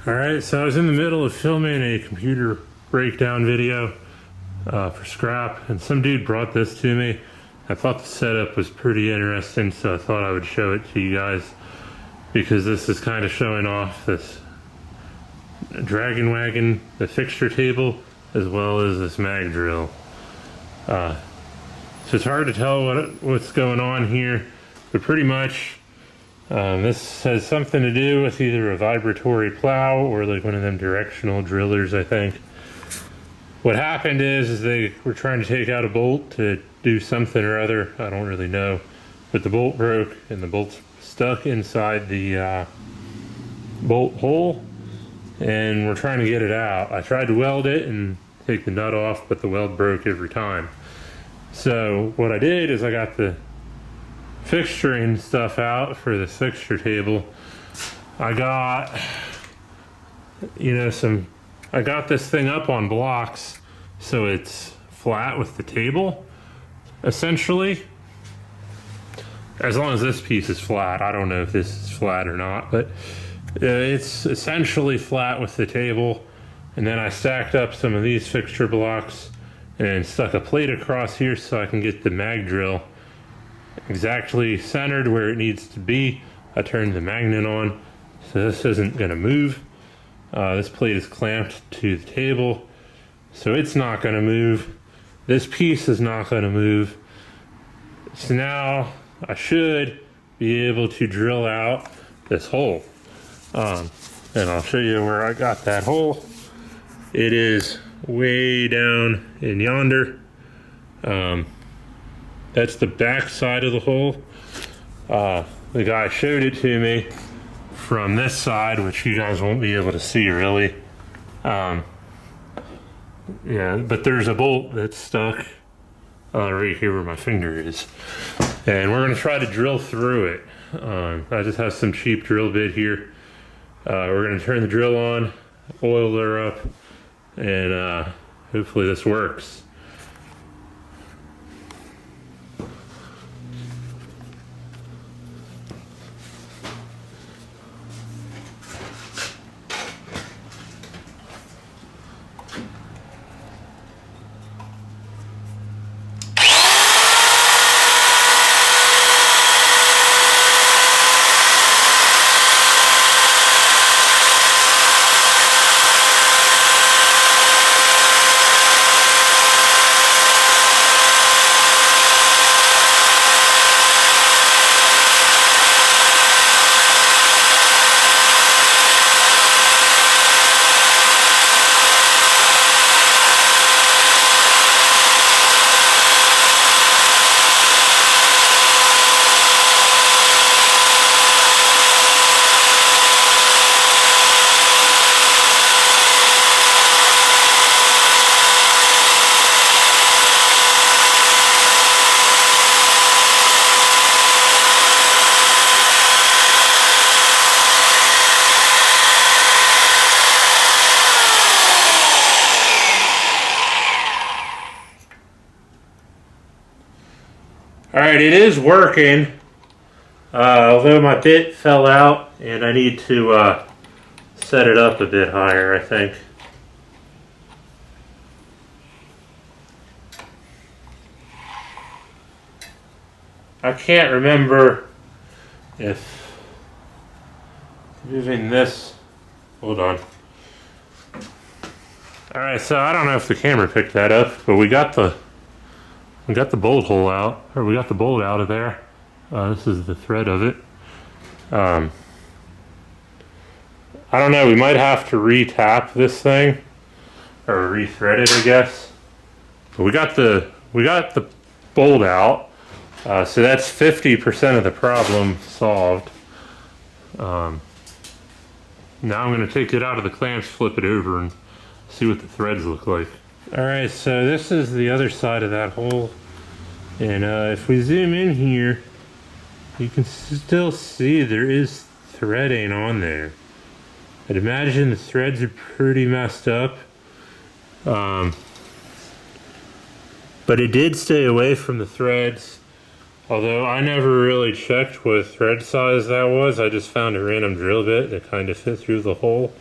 Alright, so I was in the middle of filming a computer breakdown video for scrap, and some dude brought this to me. I thought the setup was pretty interesting, so I thought I would show it to you guys, because this is kind of showing off this Dragon Wagon, the fixture table, as well as this mag drill. So it's hard to tell what's going on here, but pretty much this has something to do with either a vibratory plow or like one of them directional drillers, I think. What happened is they were trying to take out a bolt to do something or other, I don't really know, but the bolt broke and the bolt's stuck inside the bolt hole, and we're trying to get it out. I tried to weld it and take the nut off, but the weld broke every time. So what I did is I got the fixturing stuff out for the fixture table. I got, I got this thing up on blocks so it's flat with the table, essentially. As long as this piece is flat. I don't know if this is flat or not, but it's essentially flat with the table. And then I stacked up some of these fixture blocks and stuck a plate across here so I can get the mag drill exactly centered where it needs to be. I turned the magnet on, so this isn't going to move. This plate is clamped to the table, so it's not going to move. This piece is not going to move. So now I should be able to drill out this hole. And I'll show you where I got that hole. It is way down in yonder. That's the back side of the hole. The guy showed it to me from this side, which you guys won't be able to see really. Yeah, but there's a bolt that's stuck right here where my finger is. And we're gonna try to drill through it. I just have some cheap drill bit here. We're gonna turn the drill on, oil her up, and hopefully this works. Alright, it is working, although my bit fell out and I need to set it up a bit higher, I think. I can't remember if moving this, hold on. Alright, so I don't know if the camera picked that up, but we got the bolt hole out, or we got the bolt out of there. This is the thread of it. I don't know, we might have to re-tap this thing, or re-thread it, I guess. But we got the bolt out, so that's 50% of the problem solved. Now I'm going to take it out of the clamps, flip it over, and see what the threads look like. Alright, so this is the other side of that hole, and if we zoom in here, you can still see there is threading on there. I'd imagine the threads are pretty messed up, but it did stay away from the threads, although I never really checked what thread size that was. I just found a random drill bit that kind of fit through the hole.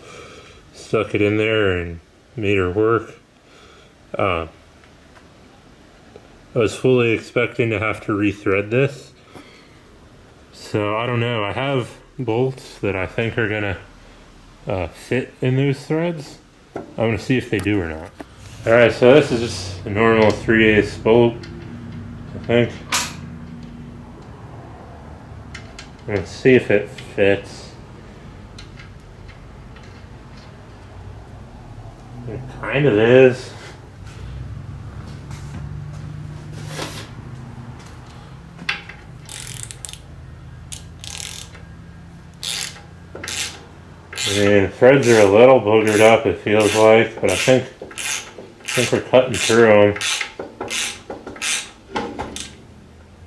stuck it in there and made her work. I was fully expecting to have to rethread this. So I don't know, I have bolts that I think are gonna fit in those threads. I'm gonna see if they do or not. Alright, so this is just a normal 3/8 bolt, I think. Let's see if it fits. It kind of is. I mean, threads are a little boogered up, it feels like, but I think we're cutting through them.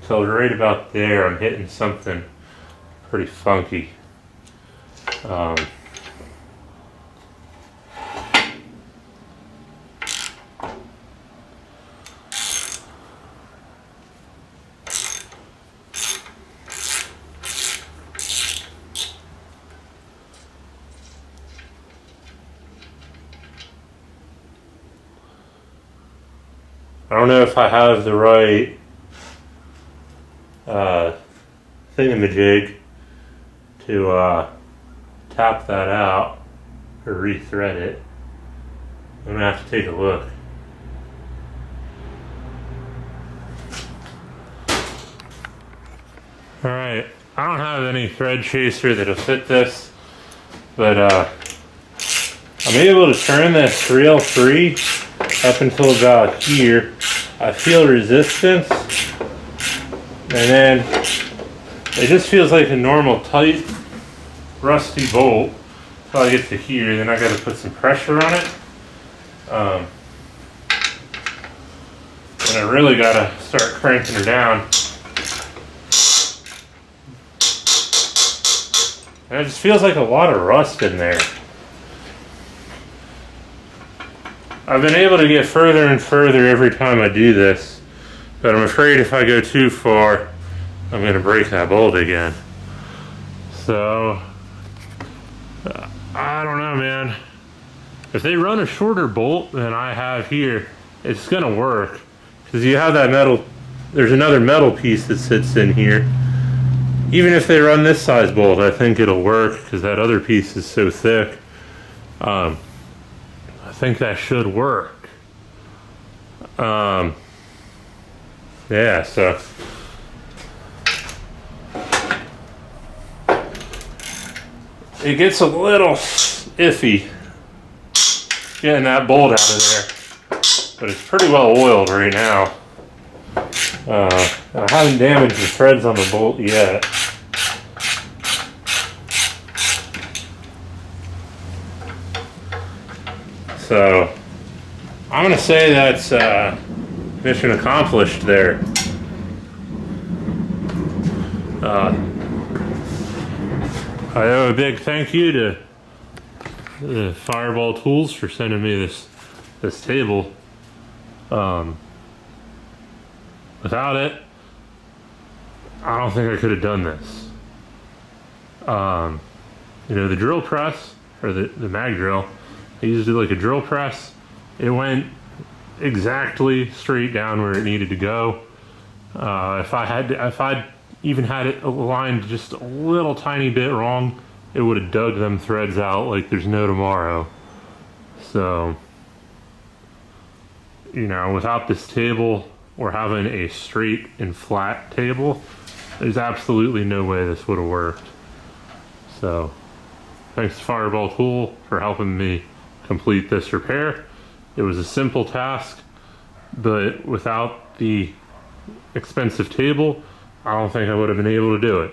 So right about there, I'm hitting something pretty funky. I don't know if I have the right thingamajig to tap that out or rethread it. I'm gonna have to take a look. Alright, I don't have any thread chaser that'll fit this, but I'm able to turn this reel free up until about here. I feel resistance, and then it just feels like a normal tight rusty bolt until I get to here. Then I got to put some pressure on it, and I really got to start cranking her down. And it just feels like a lot of rust in there. I've been able to get further and further every time I do this, but I'm afraid if I go too far, I'm going to break that bolt again. So, I don't know, man. If they run a shorter bolt than I have here, it's going to work. Because you have that metal, there's another metal piece that sits in here. Even if they run this size bolt, I think it'll work because that other piece is so thick. I think that should work. Yeah, so it gets a little iffy getting that bolt out of there, but it's pretty well oiled right now. I haven't damaged the threads on the bolt yet. So I'm gonna say that's mission accomplished there. I owe a big thank you to the Fireball Tools for sending me this table. Without it, I don't think I could have done this. You know, the drill press, or the mag drill, I used it like a drill press. It went exactly straight down where it needed to go. If I'd even had it aligned just a little tiny bit wrong, it would have dug them threads out like there's no tomorrow. So, you know, without this table or having a straight and flat table, there's absolutely no way this would have worked. So, thanks to Fireball Tool for helping me complete this repair. It was a simple task, but without the expensive table, I don't think I would have been able to do it.